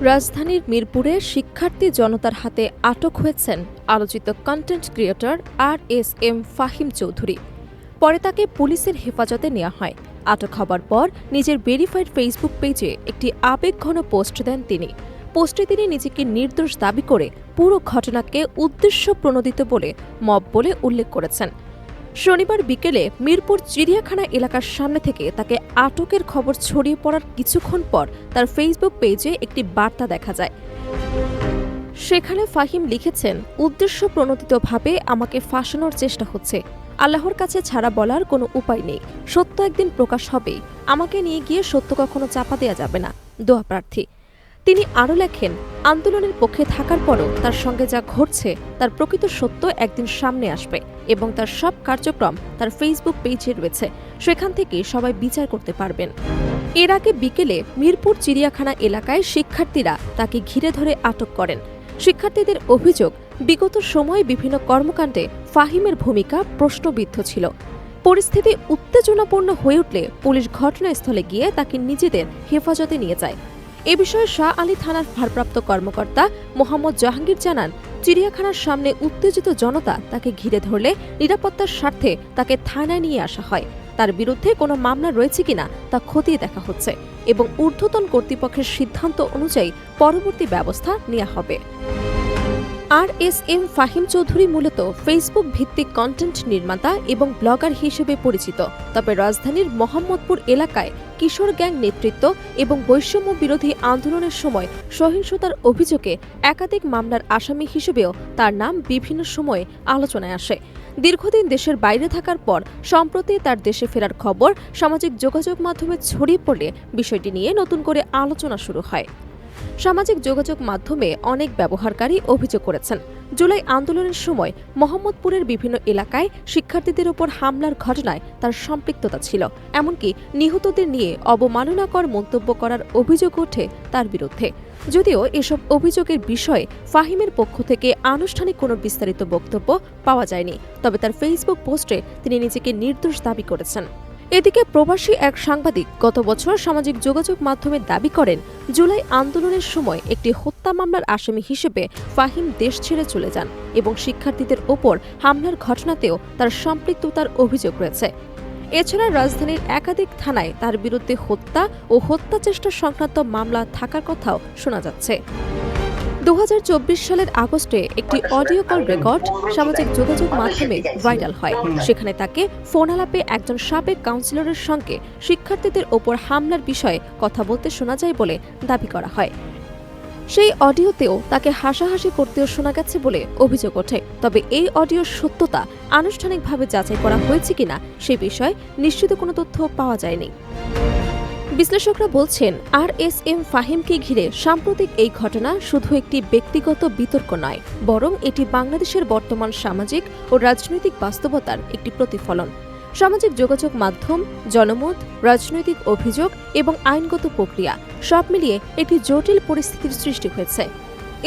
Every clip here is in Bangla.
রাজধানীর মিরপুরে শিক্ষার্থী জনতার হাতে আটক হয়েছেন আলোচিত content creator RSM Fahim Chowdhury. পরে তাকে পুলিশের হেফাজতে নেওয়া হয়। আটক হবার পর নিজের ভেরিফাইড ফেসবুক পেজে একটি আবেগঘন পোস্ট দেন তিনি। পোস্টে তিনি নিজেকে নির্দোষ দাবি করে পুরো ঘটনাকে উদ্দেশ্য প্রণোদিত বলে মব বলে উল্লেখ করেছেন। শনিবার বিকেলে মিরপুর চিড়িয়াখানা এলাকার সামনে থেকে তাকে আটকের খবর ছড়িয়ে পড়ার কিছুক্ষণ পর তার ফেসবুক পেজে একটি বার্তা দেখা যায়। সেখানে ফাহিম লিখেছেন, উদ্দেশ্য প্রণোদিতভাবে আমাকে ফাঁসানোর চেষ্টা হচ্ছে। আল্লাহর কাছে ছাড়া বলার কোনো উপায় নেই। সত্য একদিন প্রকাশ হবেই। আমাকে নিয়ে গিয়ে সত্য কখনো চাপা দেওয়া যাবে না। দোয়া প্রার্থী। তিনি আরও লেখেন, আন্দোলনের পক্ষে থাকার পরও তার সঙ্গে যা ঘটছে তার প্রকৃত সত্য একদিন সামনে আসবে এবং তার সব কার্যক্রম তার ফেসবুক পেজে রয়েছে। সেখান থেকে সবাই বিচার করতে পারবেন। এর আগে বিকেলে মিরপুর চিড়িয়াখানা এলাকায় শিক্ষার্থীরা তাকে ঘিরে ধরে আটক করেন। শিক্ষার্থীদের অভিযোগ, বিগত সময়ে বিভিন্ন কর্মকাণ্ডে ফাহিমের ভূমিকা প্রশ্নবিদ্ধ ছিল। পরিস্থিতি উত্তেজনাপূর্ণ হয়ে উঠলে পুলিশ ঘটনাস্থলে গিয়ে তাকে নিজেদের হেফাজতে নিয়ে যায়। এ বিষয়ে শাহ আলী থানার ভারপ্রাপ্ত কর্মকর্তা মোহাম্মদ জাহাঙ্গীর জানান, চিড়িয়াখানার সামনে উত্তেজিত জনতা তাকে ঘিরে ধরলে নিরাপত্তার স্বার্থে তাকে থানায় নিয়ে আসা হয়। তার বিরুদ্ধে কোনো মামলা রয়েছে কিনা তা খতিয়ে দেখা হচ্ছে এবং ঊর্ধ্বতন কর্তৃপক্ষের সিদ্ধান্ত অনুযায়ী পরবর্তী ব্যবস্থা নেওয়া হবে। RSM ফাহিম চৌধুরী মূলত ফেসবুক ভিত্তিক কন্টেন্ট নির্মাতা এবং ব্লগার হিসেবে পরিচিত। তবে রাজধানীর মোহাম্মদপুর এলাকায় কিশোর গ্যাং নেতৃত্ব এবং বৈষম্য বিরোধী আন্দোলনের সময় সহিংসতার অভিযোগে একাধিক মামলার আসামি হিসেবেও তার নাম বিভিন্ন সময়ে আলোচনায় আসে। দীর্ঘদিন দেশের বাইরে থাকার পর সম্প্রতি তার দেশে ফেরার খবর সামাজিক যোগাযোগ মাধ্যমে ছড়িয়ে পড়লে বিষয়টি নিয়ে নতুন করে আলোচনা শুরু হয়। সামাজিক যোগাযোগ মাধ্যমে অনেক ব্যবহারকারী অভিযোগ করেছেন, জুলাই আন্দোলনের সময় মোহাম্মদপুরের বিভিন্ন এলাকায় শিক্ষার্থীদের ওপর হামলার ঘটনায় তার সম্পৃক্ততা ছিল। এমনকি নিহতদের নিয়ে অবমাননাকর মন্তব্য করার অভিযোগ ওঠে তার বিরুদ্ধে। যদিও এসব অভিযোগের বিষয়ে ফাহিমের পক্ষ থেকে আনুষ্ঠানিক কোনো বিস্তারিত বক্তব্য পাওয়া যায়নি, তবে তার ফেসবুক পোস্টে তিনি নিজেকে নির্দোষ দাবি করেছেন। এদিকে প্রবাসী এক সাংবাদিক গত বছর সামাজিক যোগাযোগ মাধ্যমে দাবি করেন, জুলাই আন্দোলনের সময় একটি হত্যা মামলার আসামি হিসেবে ফাহিম দেশ ছেড়ে চলে যান এবং শিক্ষার্থীদের ওপর হামলার ঘটনাতেও তার সম্পৃক্ততার অভিযোগ রয়েছে। এছাড়া রাজধানীর একাধিক থানায় তার বিরুদ্ধে হত্যা ও হত্যা চেষ্টা সংক্রান্ত মামলা থাকার কথাও শোনা যাচ্ছে। 2024 সালের আগস্টে একটি অডিও কল রেকর্ড সামাজিক যোগাযোগ মাধ্যমে ভাইরাল হয়। সেখানে তাকে ফোন আলাপে একজন সাবেক কাউন্সিলরের সঙ্গে শিক্ষার্থীদের ওপর হামলার বিষয়ে কথা বলতে শোনা যায় বলে দাবি করা হয়। সেই অডিওতেও তাকে হাসাহাসি করতেও শোনা গেছে বলে অভিযোগ ওঠে। তবে এই অডিওর সত্যতা আনুষ্ঠানিকভাবে যাচাই করা হয়েছে কিনা সে বিষয়ে নিশ্চিত কোনো তথ্য পাওয়া যায়নি। বিশ্লেষকরা বলছেন, RSM ফাহিমকে ঘিরে সাম্প্রতিক এই ঘটনা শুধু একটি ব্যক্তিগত বিতর্ক নয়, বরং এটি বাংলাদেশের বর্তমান সামাজিক ও রাজনৈতিক বাস্তবতার একটি প্রতিফলন। সামাজিক যোগাযোগ মাধ্যম, জনমত, রাজনৈতিক অভিযোগ এবং আইনগত প্রক্রিয়া সব মিলিয়ে একটি জটিল পরিস্থিতির সৃষ্টি হয়েছে।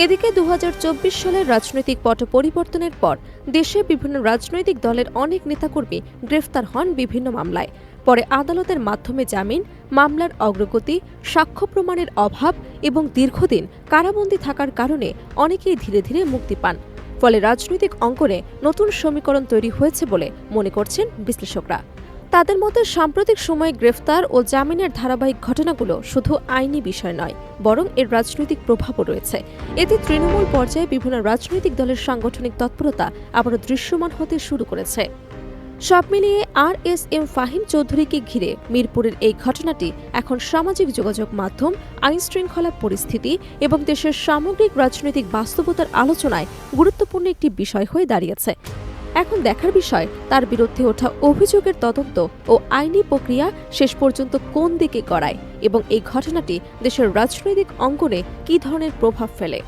এদিকে 2024 সালের রাজনৈতিক পট পরিবর্তনের পর দেশে বিভিন্ন রাজনৈতিক দলের অনেক নেতাকর্মী গ্রেফতার হন বিভিন্ন মামলায়। পরে আদালতের মাধ্যমে জামিন, মামলার অগ্রগতি, সাক্ষ্য প্রমাণের অভাব এবং দীর্ঘদিন কারাবন্দী থাকার কারণে অনেকেই ধীরে ধীরে মুক্তি পান। ফলে রাজনৈতিক অঙ্গনে নতুন সমীকরণ তৈরি হয়েছে বলে মনে করছেন বিশ্লেষকরা। তাদের মতে সাম্প্রতিক সময়ে গ্রেফতার ও জামিনের ধারাবাহিক ঘটনাগুলো শুধু আইনি বিষয় নয়, বরং এর রাজনৈতিক প্রভাবও রয়েছে। এতে তৃণমূল পর্যায়ে বিভিন্ন রাজনৈতিক দলের সাংগঠনিক তৎপরতা আবারও দৃশ্যমান হতে শুরু করেছে। সব মিলিয়ে RSM ফাহিম চৌধুরীকে ঘিরে মিরপুরের এই ঘটনাটি এখন সামাজিক যোগাযোগ মাধ্যম, আইনশৃঙ্খলা পরিস্থিতি এবং দেশের সামগ্রিক রাজনৈতিক বাস্তবতার আলোচনায় গুরুত্বপূর্ণ একটি বিষয় হয়ে দাঁড়িয়েছে। এখন দেখার বিষয় তার বিরুদ্ধে ওঠা অভিযোগের তদন্ত ও আইনি প্রক্রিয়া শেষ পর্যন্ত কোন দিকে গড়ায় এবং এই ঘটনাটি দেশের রাজনৈতিক অঙ্গনে কী ধরনের প্রভাব ফেলে।